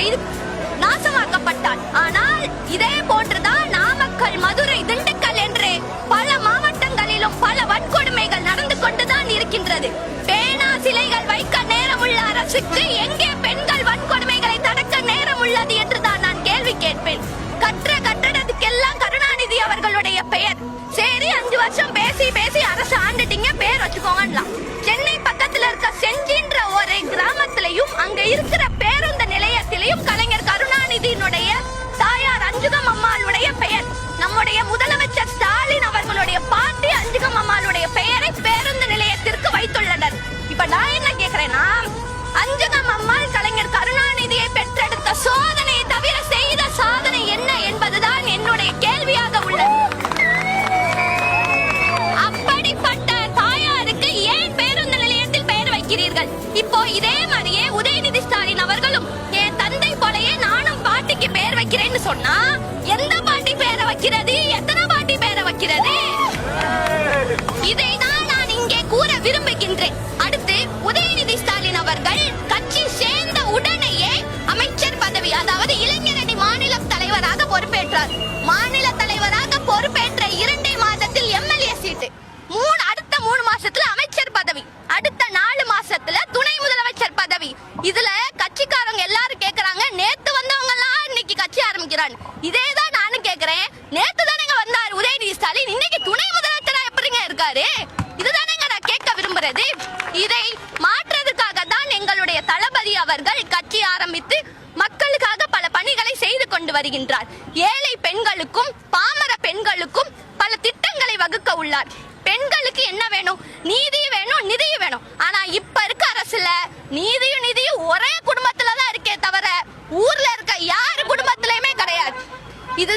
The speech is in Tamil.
செய்து நாசமாக்கப்பட்டார். ஆனால் இதே போன்றுதான் நாமக்கல், மதுரை, திண்டுக்கல் என்று பல மாவட்டங்களிலும் பல வன்கொடுமைகள் நடந்து கொண்டுதான் இருக்கின்றது. பேனா சிலைகள் வைக்க நேரமுள்ள அரசுக்கு எங்கே பெண்கள் வன்கொடுமைகளை தடுக்க நேரம் உள்ளது என்றுதான் நான் கேள்வி கேட்பேன். கட்டடத்துக்கெல்லாம் கருணாநிதி அவர்களுடைய பெயர். சரி, 5 வருஷம் பேசி பேசி அரசு ஆண்டுட்டீங்க, பேர் வச்சுக்கோங்கலாம். சென்னை பக்கத்துல இருக்க செஞ்சின்ற ஒரு கிராமத்திலையும் அங்க இருக்கிற பேருந்து நிலையத்திலையும் கலைஞர் கருணாநிதியினுடைய தாயார் அஞ்சுகம் அம்மாளுடைய பெயர். நம்முடைய முதலமைச்சர் ஸ்டாலின் அவர்களுடைய பாட்டி அஞ்சுகம் அம்மாளுடைய பெயரை பேருந்து நிலையத்திற்கு வைத்துள்ளனர். இப்ப நான் என்ன கேக்குறேன்னா, அஞ்சுகம் அம்மாள் கலைஞர் கருணாநிதியை பெற்றெடுத்த சோதனையை தவிர செய்த சாதனை என்ன என்பதுதான் என்னுடைய கேள்வியாக உள்ளது. அப்படிப்பட்ட தாயாருக்கு ஏன் பேருந்து நிலையத்தில் பெயர் வைக்கிறீர்கள்? இப்போ இதே மாதிரியே உதயநிதி ஸ்டாலின் அவர்களும் என் தந்தை போலயே நானும் பாட்டிக்கு பெயர் வைக்கிறேன்னு சொன்னா எந்த பாட்டி பெயரை வைக்கிறது? எத்தனை பாட்டி பெயரை வைக்கிறது? இதைதான் நான் இங்கே கூற விரும்புகின்றேன். அடுத்து உதயநிதி ஸ்டாலின் அவர்கள் கட்சி சேர்ந்த உடனேயே அமைச்சர் பதவி, அதாவது இளைஞரணி மாநில தலைவராக பொறுப்பேற்றார். மாநில தலைவராக பொறுப்பேற்ற 2 மாதத்தில் எம்எல்ஏ சீட்டு, அடுத்த 3 மாசத்துல அமைச்சர் பதவி, அடுத்த 4 மாசத்துல துணை முதலமைச்சர் பதவி. இதுல கட்சிக்காரங்க எல்லாரும் கேக்குறாங்க, நேத்து வந்தவங்க எல்லாம் இன்னைக்கு கட்சி ஆரம்பிக்கிறாங்க. இதேதான் நானும் கேக்குறேன். நேத்து தானேங்க வந்தாரு உதயநிதி ஸ்டாலின், இன்னைக்கு துணை முதலமைச்சரா எப்படிங்க இருக்காரு? இதுதானேங்க நான் கேட்க விரும்புறது. இதை மாற்றுறதுக்காக தான் எங்களுடைய தளபதி அவர்கள் கட்சி ஆரம்பித்து மக்களுக்காக பல பணிகளை செய்து கொண்டு வருகின்றார். ஏழை பெண்களுக்கும் பாமர பெண்களுக்கும் பல திட்டங்களை வகுக்க உள்ளார். பெண்களுக்கு என்ன வேணும்? நீதி வேணும், நிதி வேணும். ஆனா இப்ப இருக்க அரசுல நீதியும் ஒரே குடும்பத்துலதான் இருக்கே தவிர ஊர்ல இருக்க யாரு குடும்பத்திலயுமே கிடையாது. இது